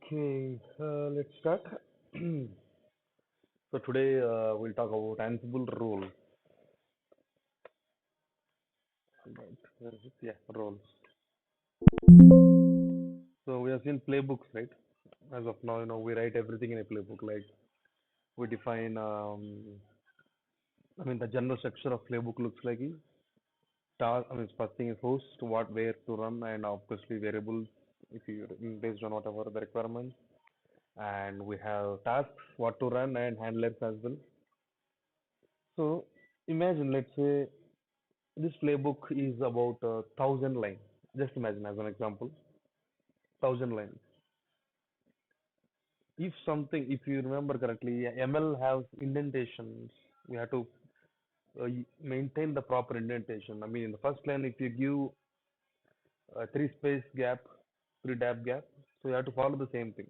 Okay, let's start. So today we'll talk about Ansible role. Right, where is it? Yeah, roles. So we have seen playbooks, right? As of now, we write everything in a playbook. Like we define, the general structure of playbook looks like is task. First thing is host, what, where to run, and obviously variables if you based on whatever the requirements. And we have tasks, what to run, and handlers as well. So imagine, let's say this playbook is about 1,000 lines. Just imagine as an example, 1,000 lines. If you remember correctly, ML has indentations. We have to maintain the proper indentation. In the first line, if you give three space gap, three dab gap, so you have to follow the same thing.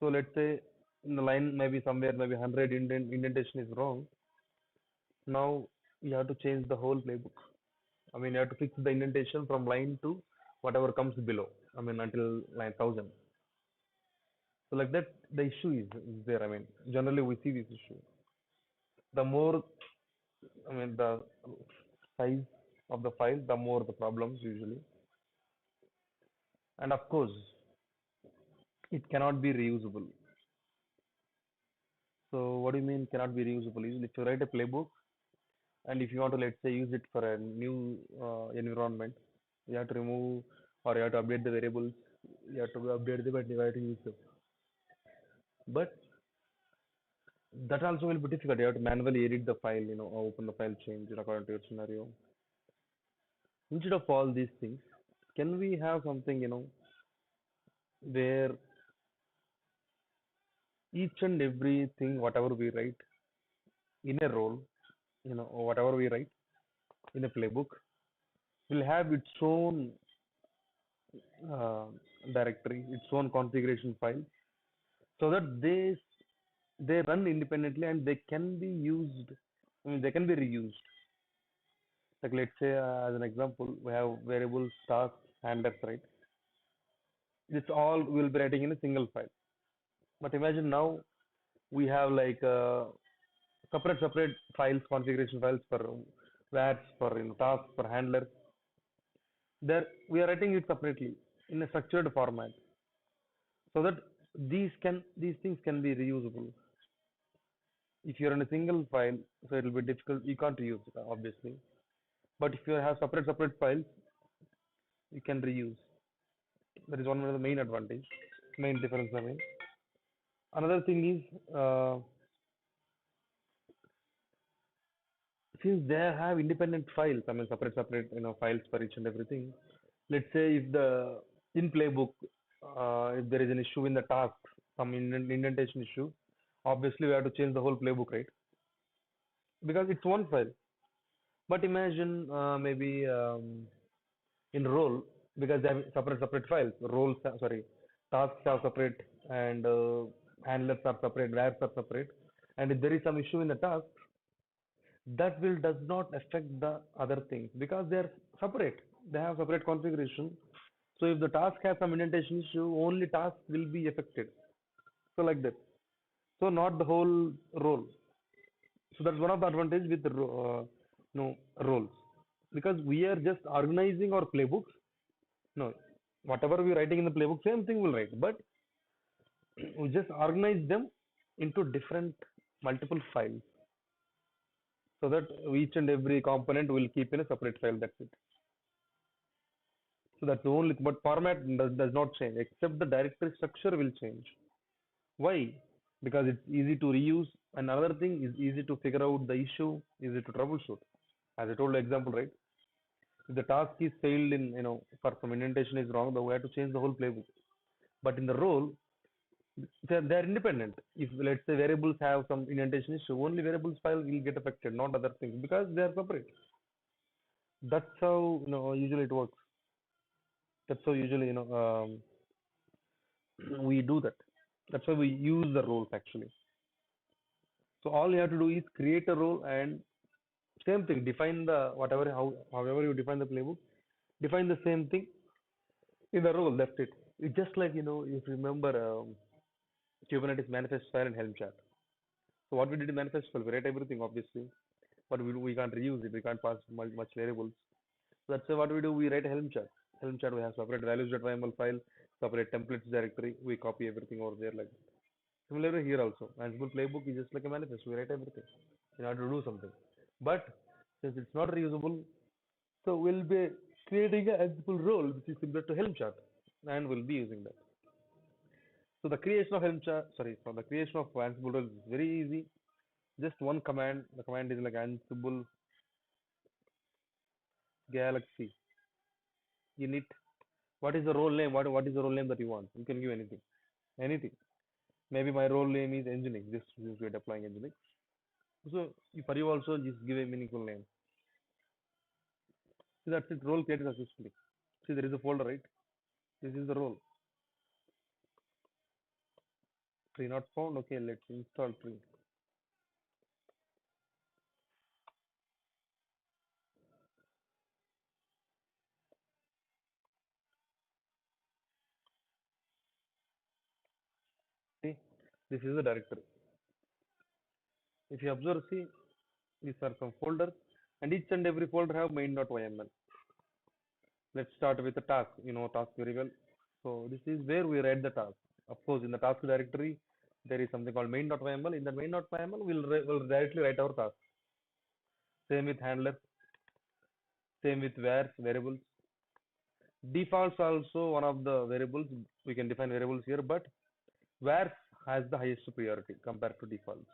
So let's say in the line maybe somewhere maybe 100 indentation is wrong. Now you have to change the whole playbook. You have to fix the indentation from line to whatever comes below. Until line 1,000. So like that, the issue is there. Generally we see this issue. The more, the size of the file, the more the problems usually. And of course, it cannot be reusable. So what do you mean cannot be reusable? Is if you write a playbook and if you want to, let's say, use it for a new environment, you have to remove or you have to update the variables. You have to update them and you have to use them. But that also will be difficult. You have to manually edit the file, or open the file change according to your scenario. Instead of all these things, can we have something, where each and everything, whatever we write in a role, or whatever we write in a playbook, will have its own uh, directory, its own configuration file, so that they run independently and they can be used. They can be reused. Like let's say, as an example, we have variables, tasks, handlers, right? This all we'll be writing in a single file. But imagine now we have like separate files, configuration files for VATs, for tasks, for handlers. There we are writing it separately in a structured format, so that these things can be reusable. If you're in a single file, so it will be difficult. You can't reuse it, obviously. But if you have separate files, you can reuse. That is one of the main advantage, main difference. Another thing is, since they have independent files, separate files for each and everything. Let's say if the in playbook, if there is an issue in the task, some indentation issue, obviously we have to change the whole playbook, right? Because it's one file. But imagine maybe in role, because they have separate files. Roles, sorry, tasks are separate and handlers are separate, wraps are separate. And if there is some issue in the task, that will does not affect the other things because they are separate. They have separate configuration. So if the task has some indentation issue, only task will be affected. So like that. So not the whole role. So that's one of the advantage with the roles, because we are just organizing our playbooks. No, whatever we are writing in the playbook, same thing we'll write, but we just organize them into different multiple files, so that each and every component will keep in a separate file. That's it. So that's the only, but format does not change, except the directory structure will change. Why? Because it's easy to reuse. And another thing is easy to figure out the issue, easy to troubleshoot. As I told the example, right? If the task is failed in, for some indentation is wrong, then we have to change the whole playbook. But in the role, they're independent. If let's say variables have some indentation issue, only variables file will get affected, not other things, because they are separate. That's how usually it works. That's how usually we do that. That's why we use the roles actually. So all you have to do is create a role and same thing. Define the however you define the playbook. Define the same thing in the role. That's it. It's just like, if you remember Kubernetes manifest file and Helm chart. So what we did in manifest file, we write everything obviously, but we can't reuse it. We can't pass much variables. So that's why what we do. We write a Helm chart. Helm chart we have separate values.yml file, separate templates directory. We copy everything over there like that. Similarly here also, Ansible playbook is just like a manifest. We write everything in order to do something. But since it's not reusable, so we'll be creating an Ansible role which is similar to Helm chart, and we'll be using that. So the creation of Helm chart, sorry, for the creation of Ansible role is very easy. Just one command. The command is like Ansible Galaxy init. What is the role name? What is the role name that you want? You can give anything, anything. Maybe my role name is Nginx. Just we're deploying Nginx. So for you also just give a meaningful name. So that's it. Role created successfully. See there is a folder, right? This is the role. Tree not found. Okay, let's install tree. See, this is the directory. If you observe, see, these are some folders, and each and every folder have main.yml. Let's start with the task. You know task very well. So this is where we write the task. Of course, in the task directory, there is something called main.yml. In the main.yml, we'll directly write our task. Same with handler, same with var variables. Defaults also one of the variables. We can define variables here, but var has the highest priority compared to defaults.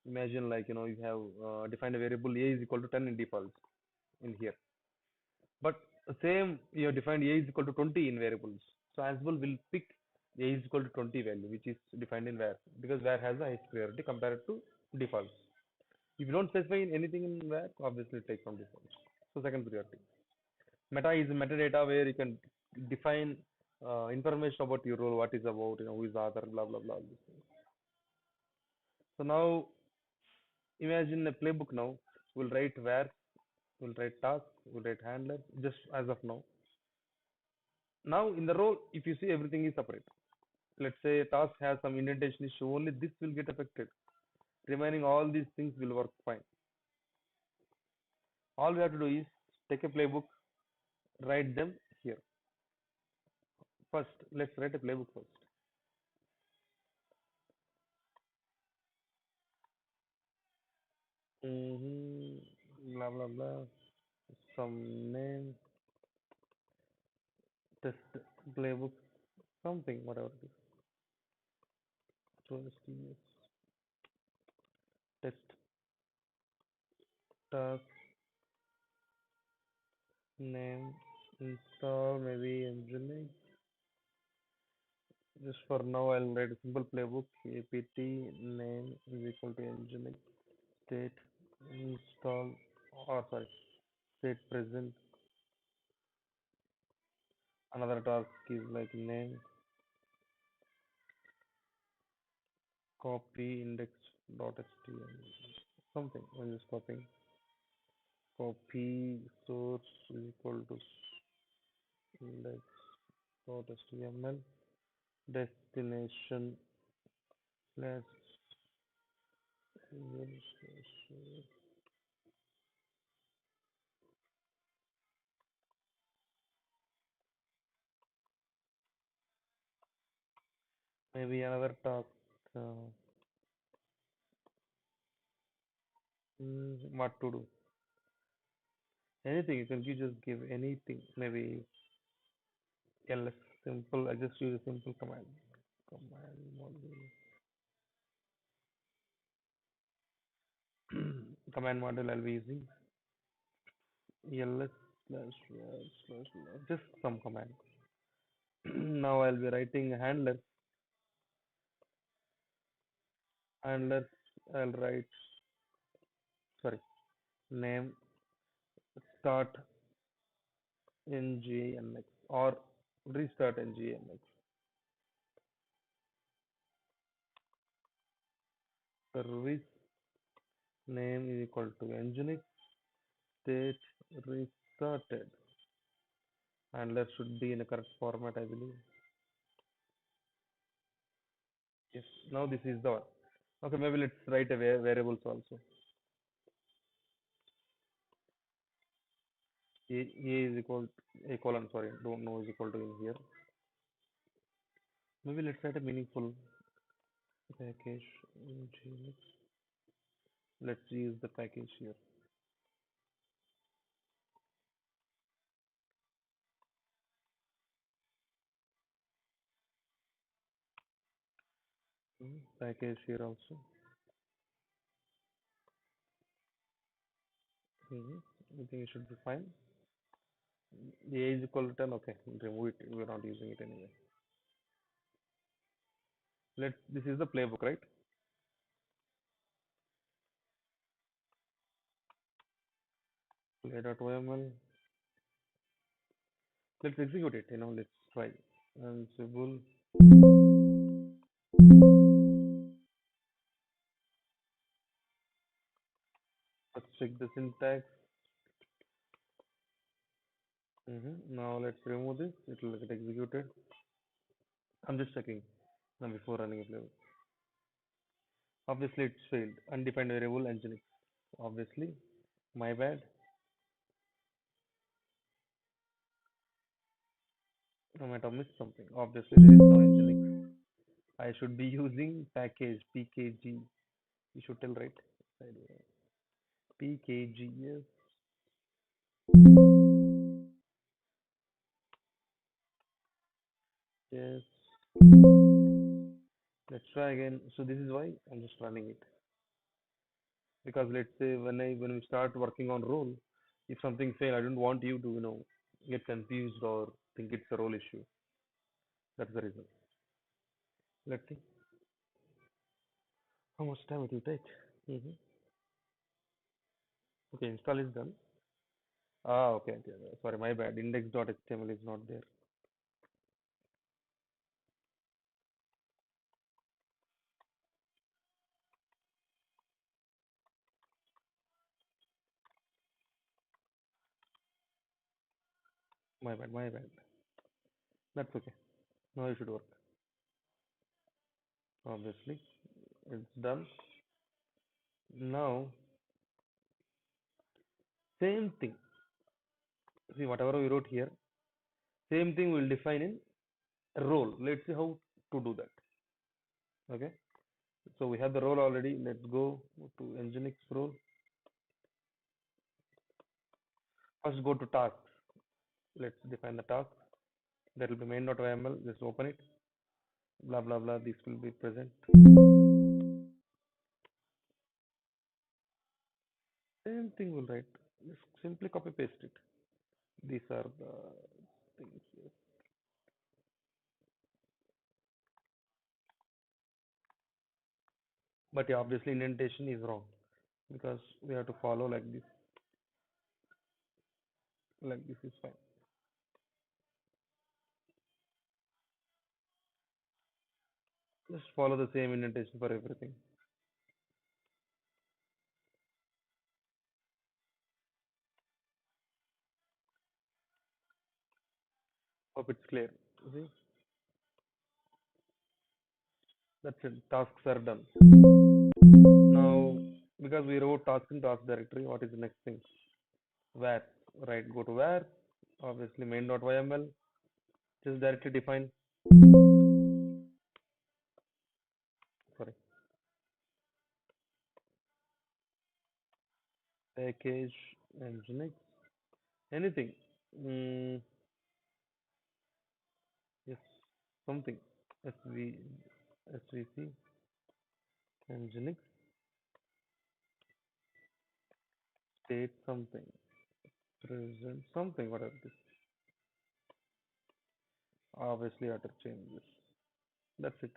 Imagine like you have defined a variable a is equal to 10 in defaults in here, but same you have defined a is equal to 20 in variables. So Ansible will pick a is equal to 20 value, which is defined in var, because var has the highest priority compared to defaults. If you don't specify anything in var, obviously it takes from defaults. So second priority. Meta is metadata where you can define information about your role, what is about, who is the author, blah blah blah. So now imagine a playbook now. We'll write var, we'll write task, we'll write handler, just as of now. Now in the role, if you see everything is separate. Let's say task has some indentation issue, only this will get affected. Remaining all these things will work fine. All we have to do is take a playbook, write them here. First, let's write a playbook first. Blah blah blah. Some name, test playbook, something, whatever it is. So test task name install maybe Nginx. Just for now, I'll write a simple playbook. apt name is equal to Nginx state install, or sorry, state present. Another task is like name copy index.html, something. I'm just copying. Copy source is equal to index.html, destination slash maybe another task. Uh, what to do? Anything you can just give anything. Maybe ls simple. I just use a simple command. Command module. Command module I'll be using ls slash just some command. Now I'll be writing handler. Handler I'll write, sorry, name start nginx or restart nginx. Service name is equal to nginx state restarted. Handler should be in a correct format, I believe. Yes. Now this is the one. Okay, maybe let's write a variables also. A is equal a colon. Sorry, don't know is equal to in here. Maybe let's write a meaningful package. Nginx. Let's use the package here. Package here also. I think it should be fine. A is equal to 10. Okay, remove it. We're not using it anyway. Let's. This is the playbook, right? Play.yml. Let's execute it. Let's try. Ansible. Let's check the syntax. Now let's remove this. It will get executed. I'm just checking now before running a playbook. Obviously, it's failed. Undefined variable Nginx. Obviously, my bad. I might have missed something. Obviously, there is no Nginx. I should be using package pkg. You should tell right. Pkg. Yes. Yes. Let's try again. So this is why I'm just running it. Because let's say when we start working on role, if something fail, I don't want you to get confused or think it's a role issue. That's the reason. Let's see how much time it will take. hmm Okay, install is done. Okay, okay. Sorry, my bad. Index.html is not there. My bad, my bad. That's okay. Now it should work. Obviously, it's done. Now, same thing. See, whatever we wrote here, same thing we'll define in role. Let's see how to do that. Okay. So we have the role already. Let's go to Nginx role. First, go to tasks. Let's define the task. That will be main.yml. Just open it. Blah blah blah. This will be present. Same thing will write. Just simply copy paste it. These are the things here. But yeah, obviously indentation is wrong because we have to follow like this. Like this is fine. Just follow the same indentation for everything. Hope it's clear. See, that's it. Tasks are done. Now, because we wrote task in task directory, what is the next thing? Where? Right, go to where. Obviously, main.yml. Just directly define. Sorry, package nginx. Anything. Mm, yes, something. SV, svc nginx state something. Present something. Whatever it is. Obviously, I have to change this. That's it.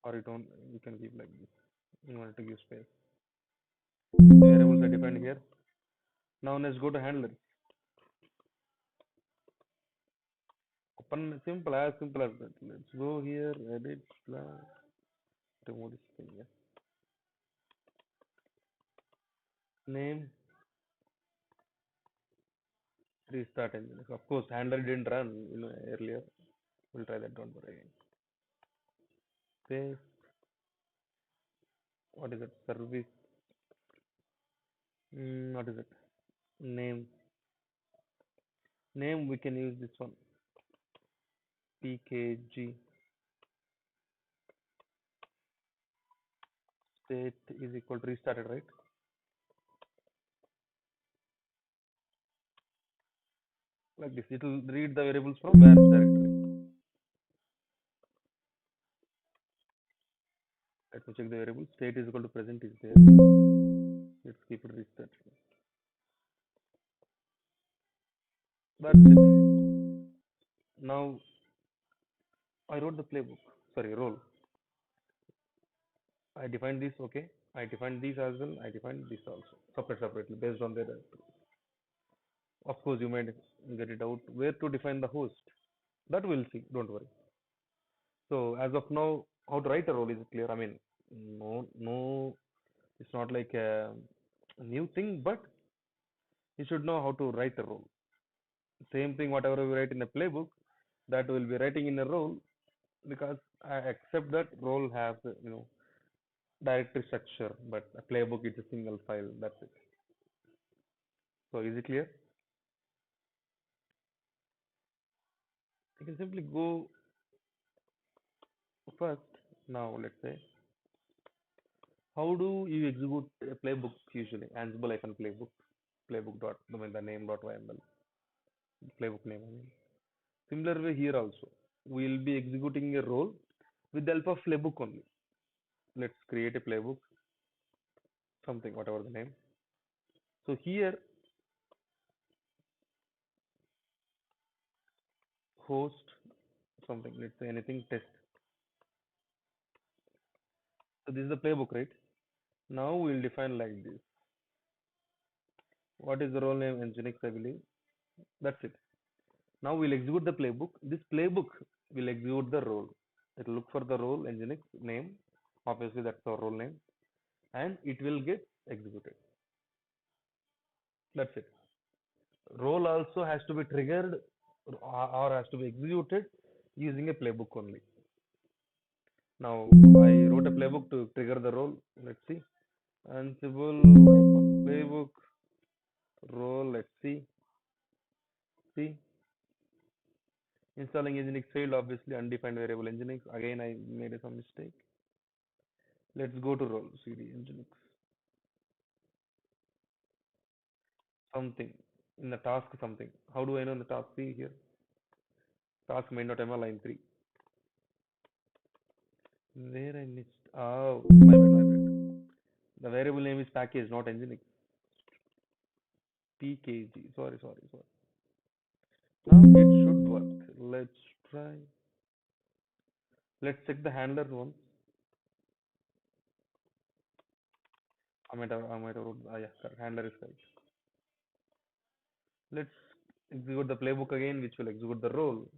Or you don't. You can keep like this. You want to give space. Variables are defined here. Now let's go to handler. Open simple as that. Let's go here, edit, remove this thing. Yeah. Name, restart engine. Of course, handler didn't run, earlier. We'll try that. Don't worry. Paste. What is it? Service. What is it? Name. Name. We can use this one. PKG. State is equal to restarted, right? Like this. It will read the variables from where directory. Let me check the variable. State is equal to present is there. Let's keep it restarted. That's it. Now I wrote the playbook. Sorry, role. I defined this. Okay. I defined these as well. I defined this also separately based on their. Of course, you might get it out. Where to define the host? That we'll see. Don't worry. So as of now, how to write a role is clear. I mean, no, it's not like a new thing, but you should know how to write a role. Same thing, whatever we write in a playbook, that will be writing in a role because I accept that role has directory structure, but a playbook is a single file. That's it. So is it clear? You can simply go first. Now let's say, how do you execute a playbook usually? Ansible icon playbook, playbook dot, I mean the name dot yml, playbook name. I mean. Similar way here also, we will be executing a role with the help of playbook only. Let's create a playbook, something, whatever the name. So here, host something. Let's say anything test. So this is the playbook, right? Now we'll define like this. What is the role name? Nginx, I believe. That's it. Now we'll execute the playbook. This playbook will execute the role. It will look for the role Nginx name. Obviously, that's our role name, and it will get executed. That's it. Role also has to be triggered or has to be executed using a playbook only. Now I wrote a playbook to trigger the role. Let's see. Ansible playbook role. Let's see. See, installing Nginx failed. Obviously, undefined variable Nginx. Again, I made some mistake. Let's go to role cd Nginx something in the task something. How do I know the task? See here. Task main.ml line 3. Where I missed. Oh, my bad. The variable name is package, not Nginx. PKG. Sorry. Now it should work. Let's try. Let's check the handler one. I might have wrote. Ah, yeah, correct. Handler is correct. Let's execute the playbook again, which will execute the role.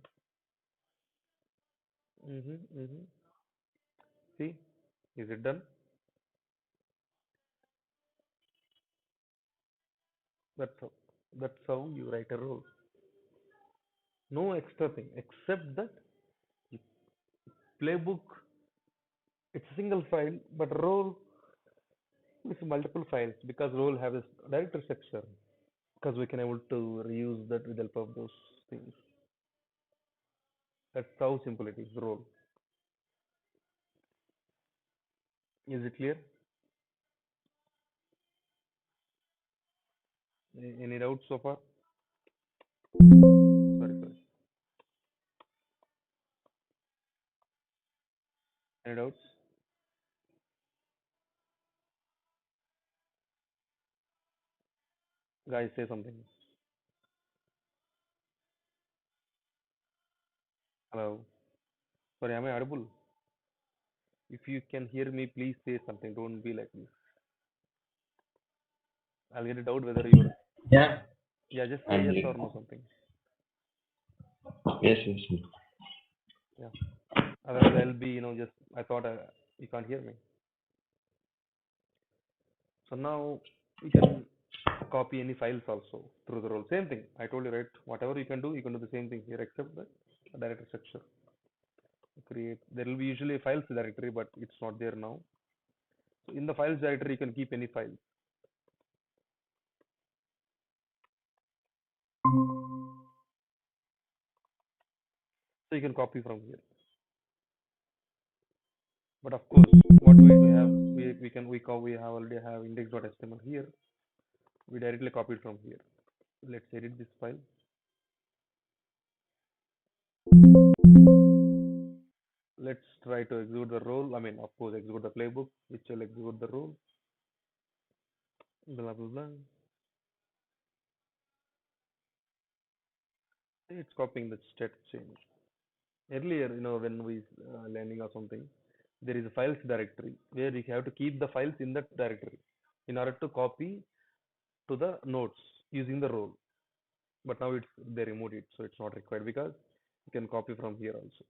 Mm-hmm. See, is it done? That's how. That's how you write a role. No extra thing except that playbook. It's a single file, but role is multiple files because role has a directory structure. Because we can able to reuse that with the help of those things. That's how simple it is. Role. Is it clear? Any doubts so far? Sorry. Any doubts? Guys, say something. Hello. Sorry, am I audible? If you can hear me, please say something. Don't be like this. I'll get it out whether you're. Yeah, Yeah, just say I'm yes here. or no something. Yes. Yeah. Otherwise, I'll be, just. I thought you can't hear me. So now you can copy any files also through the role. Same thing. I told you, right? Whatever you can do the same thing here, except that. directory structure. Create. There will be usually a files directory, but it's not there now. So in the files directory, you can keep any file. So you can copy from here. But of course, what we have, we can we have already have index.html here. We directly copy it from here. Let's edit this file. Let's try to execute the role. I mean, of course, execute the playbook, which will execute the role. Blah blah blah. It's copying the state change. Earlier, when we learning or something, there is a files directory where we have to keep the files in that directory in order to copy to the nodes using the role. But now they removed it, so it's not required because you can copy from here also.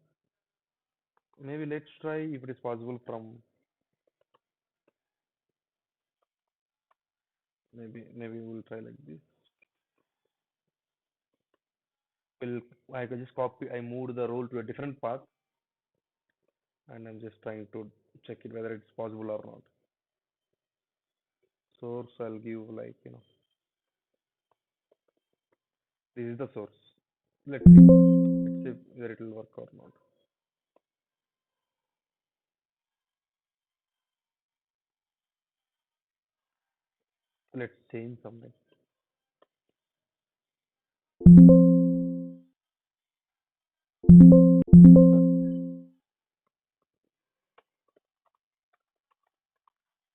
Maybe let's try if it is possible from maybe we'll try like this. Will I can just copy. I moved the role to a different path, and I'm just trying to check it whether it's possible or not. Source I'll give like this is the source. Let's see whether it will work or not. Let's change something.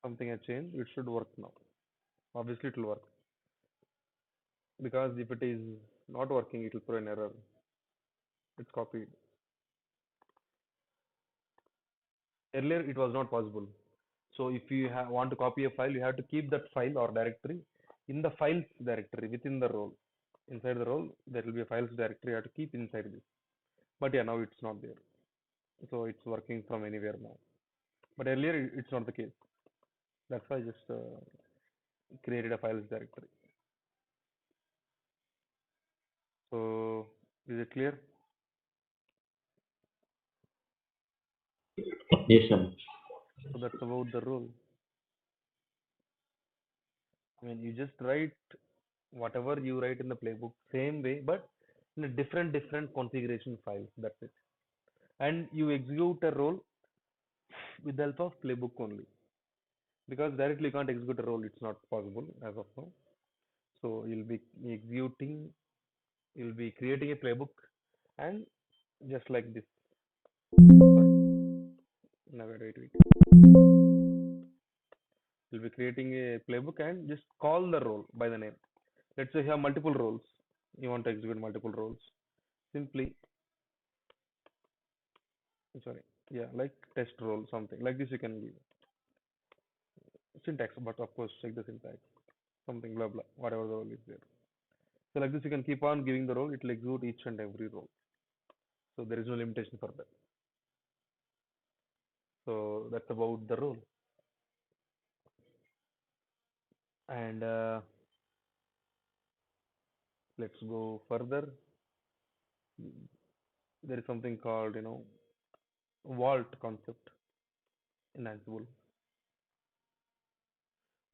Something I changed. It should work now. Obviously it will work because if it is not working, it will throw an error. It's copied. Earlier it was not possible. So if you want to copy a file, you have to keep that file or directory in the files directory within the role. Inside the role, there will be a files directory you have to keep inside this. But yeah, now it's not there. So it's working from anywhere now. But earlier it's not the case. That's why I just created a files directory. So is it clear? Yes, sir. So that's about the role. I mean, you just write whatever you write in the playbook same way, but in a different configuration files. That's it. And you execute a role with the help of playbook only because directly you can't execute a role. It's not possible as of now. So you'll be executing, you'll be creating a playbook, and just like this. Now wait. You'll be creating a playbook and just call the role by the name. Let's say you have multiple roles. You want to execute multiple roles. Simply, sorry, yeah, like test role, something like this. You can give syntax, but of course, check the syntax. Something blah blah, whatever the role is there. So like this, you can keep on giving the role. It will execute each and every role. So there is no limitation for that. So that's about the role. And let's go further. There is something called vault concept in Ansible.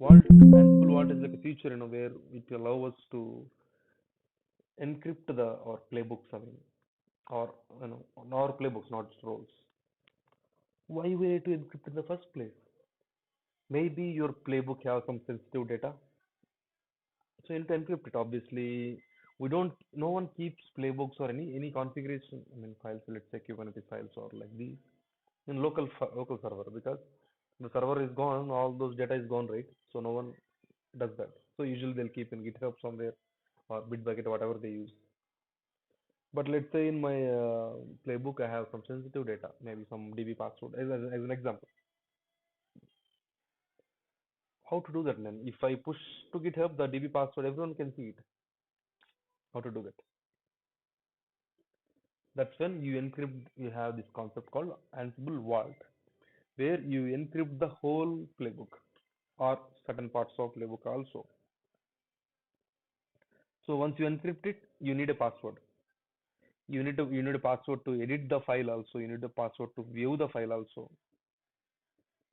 Ansible vault is like a feature where it allows us to encrypt the our playbooks. I mean, or our playbooks, not just roles. Why we need to encrypt in the first place? Maybe your playbook has some sensitive data, so you need to encrypt it. Obviously, we don't. No one keeps playbooks or any configuration. I mean, files. Let's say Kubernetes files or like these in local server because the server is gone. All those data is gone, right? So no one does that. So usually they'll keep in GitHub somewhere or Bitbucket, whatever they use. But let's say in my playbook, I have some sensitive data, maybe some DB password as an example. How to do that then? If I push to GitHub the DB password, everyone can see it. How to do that? That's when you encrypt. You have this concept called Ansible Vault, where you encrypt the whole playbook or certain parts of playbook also. So once you encrypt it, you need a password. You need a password to edit the file also. You need a password to view the file also.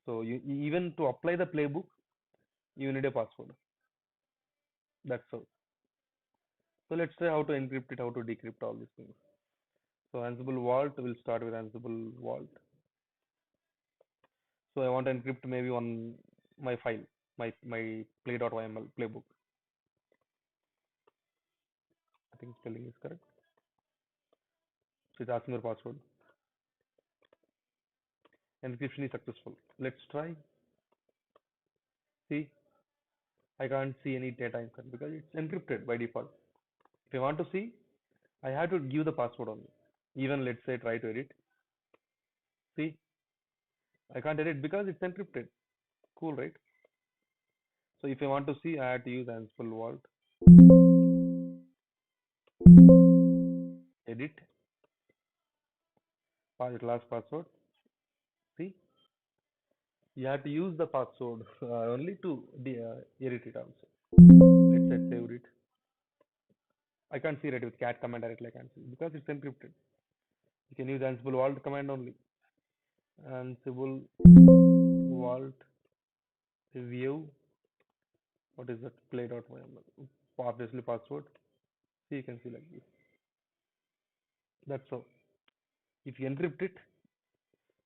So even to apply the playbook, you need a password. That's all. So let's say how to encrypt it, how to decrypt all these things. So Ansible Vault, we'll start with Ansible Vault. So I want to encrypt maybe on my file, my play.yml playbook. I think spelling is correct. So it's asking your password. Encryption is successful. Let's try. See, I can't see any data inside because it's encrypted by default. If I want to see, I have to give the password only. Even let's say try to edit. See, I can't edit because it's encrypted. Cool, right? So if I want to see, I have to use Ansible Vault, edit, last password. See, you have to use the password only to edit it also. Let's say save it. I can't see it with cat command directly. I can't see because it's encrypted. You can use Ansible Vault command only. Ansible Vault view. What is that? Play.yml. Obviously password. See, you can see like this. That's all. If you encrypt it,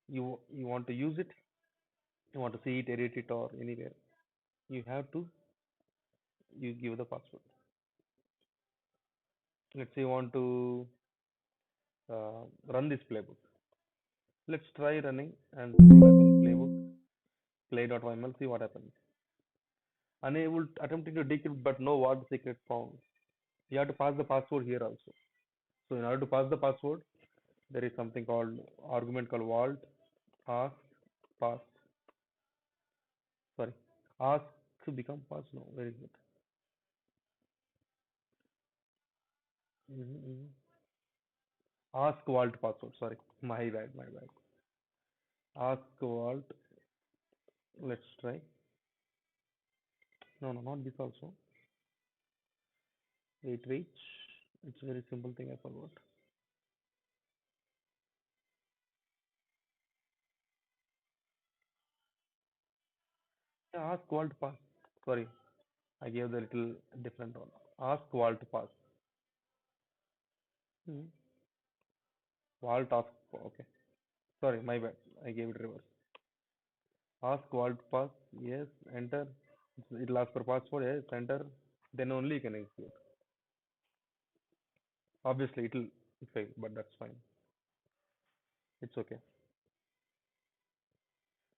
you want to use it, you want to see it, edit it, or anywhere, you have to you give the password. Let's say you want to run this playbook. Let's try running Ansible playbook play.yml. See what happens. Unable attempting to decrypt, but no word secret found. You have to pass the password here also. So in order to pass the password, there is something called argument called vault ask pass. Sorry, ask to become pass. No, where is it? Mm-hmm. Ask vault password. Sorry, my bad, my bad. Ask vault. Let's try. No, no, not this also. Wait, wait. It's a very simple thing. I forgot. Yeah, ask vault pass. Sorry, I gave the little different one. Ask vault pass. Hmm. Vault ask. Okay. Sorry, my bad. I gave it reverse. Ask vault pass. Yes. Enter. It'll ask for password. Yes. Enter. Then only you can execute. Obviously, it'll fail, but that's fine. It's okay.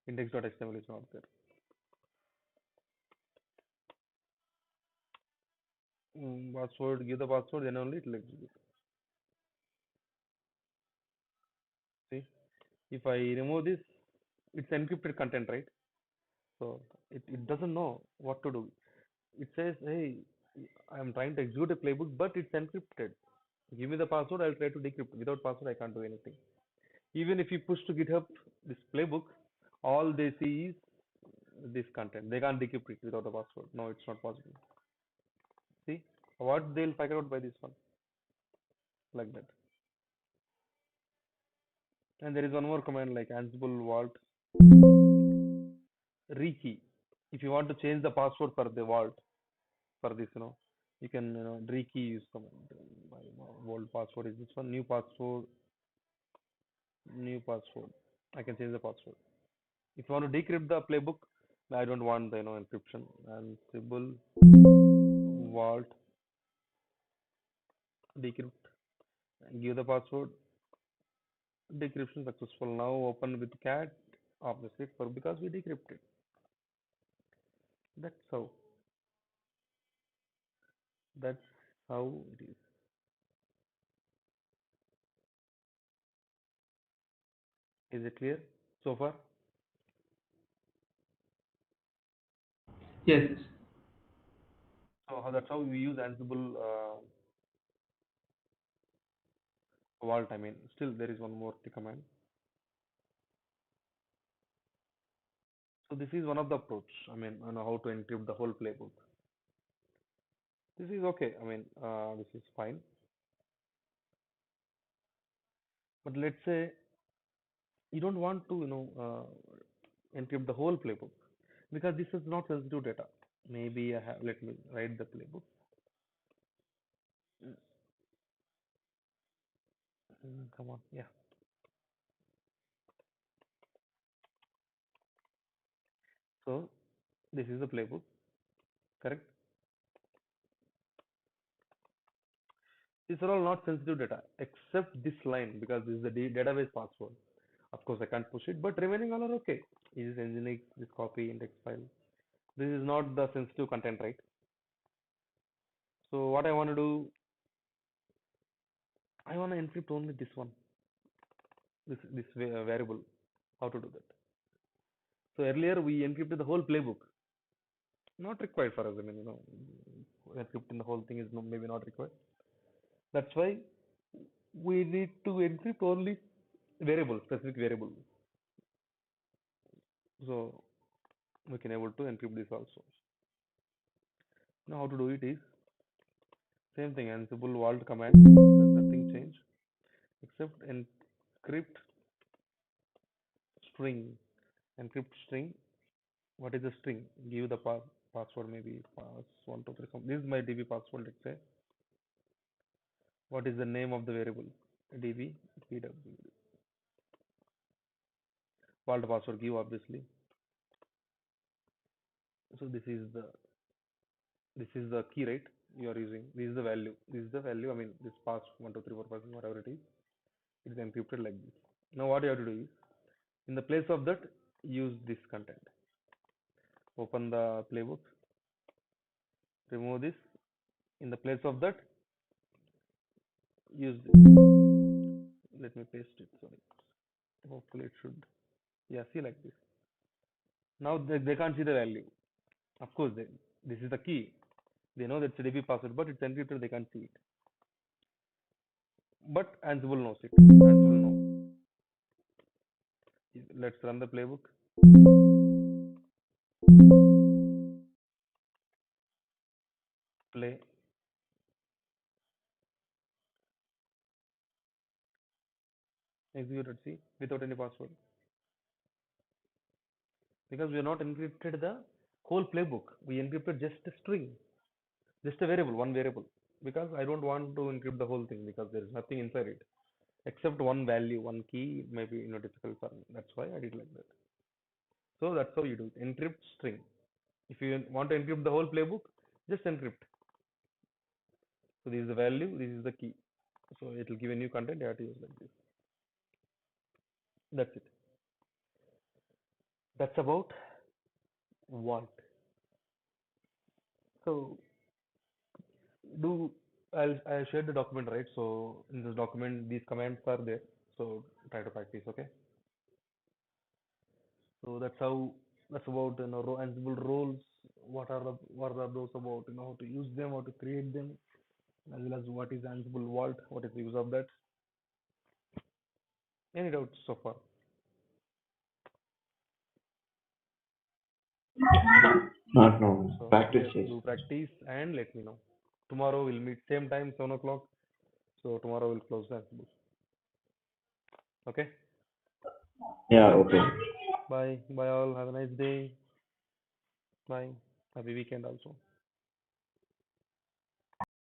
Index.html is not there. Password. Give the password. Then only it'll execute. See. If I remove this, it's encrypted content, right? So it doesn't know what to do. It says, hey, I'm trying to execute a playbook, but it's encrypted. Give me the password, I'll try to decrypt. Without password, I can't do anything. Even if you push to GitHub this playbook, all they see is this content. They can't decrypt it without a password. No, it's not possible. See what they'll figure out by this one, like that. And there is one more command like Ansible Vault rekey. If you want to change the password for the vault for this, you can rekey use command. My old password is this one. New password. New password. I can change the password. If you want to decrypt the playbook, I don't want the encryption. Ansible vault decrypt. Give the password. Decryption successful. Now open with cat. Obviously, for because we decrypted. That's how. That's how it is. Is it clear so far? Yes, yes. So that's how we use Ansible vault. I mean, still there is one more command. So this is one of the approach. I mean, how to encrypt the whole playbook. This is okay. I mean, this is fine. But let's say you don't want to, encrypt the whole playbook because this is not sensitive data. Maybe let me write the playbook. Come on, yeah. So this is the playbook, correct? These are all not sensitive data except this line because this is the database password. Of course, I can't push it, but remaining all are okay. Is Nginx, this copy index file. This is not the sensitive content, right? So what I want to do, I want to encrypt only this one, this variable. How to do that? So earlier we encrypted the whole playbook. Not required for us. I mean, encrypting the whole thing is maybe not required. That's why we need to encrypt only variable, specific variable. So we can able to encrypt this also. Now how to do it is same thing. Ansible vault command. There's nothing change except encrypt string. Encrypt string. What is the string? Give the password maybe pass 123. This is my DB password. Let's say. What is the name of the variable? DB PW. Vault password give obviously. So this is the key, right? You are using. This is the value. This is the value. I mean, this pass 1 2 3 4 5 whatever it is encrypted like this. Now what you have to do is, in the place of that, use this content. Open the playbook. Remove this. In the place of that, use this. Let me paste it. Sorry. Hopefully it should. Yeah, see like this. Now they can't see the value. Of course, this is the key. They know that's a DB password, but it's encrypted. They can't see it. But Ansible knows it. Ansible knows. Let's run the playbook. Play. Execute at C without any password. Because we have not encrypted the whole playbook. We encrypted just a string, just a variable, one variable. Because I don't want to encrypt the whole thing because there is nothing inside it except one value, one key. Maybe difficult for me. That's why I did like that. So that's how you do it. Encrypt string. If you want to encrypt the whole playbook, just encrypt. So this is the value. This is the key. So it will give a new content. You have to use like this. That's it. That's about what. So do I'll share the document, right? So in this document these commands are there, so try to practice. Okay, so that's about Ansible roles. What are those about? How to use them, how to create them, as well as what is Ansible Vault, what is the use of that. Any doubts so far? Not known. So Practice yes, is. do practice and let me know. Tomorrow we'll meet same time 7 o'clock. So tomorrow we'll close the Ansible. Okay, Yeah, okay. bye all, have a nice day. Bye, happy weekend also.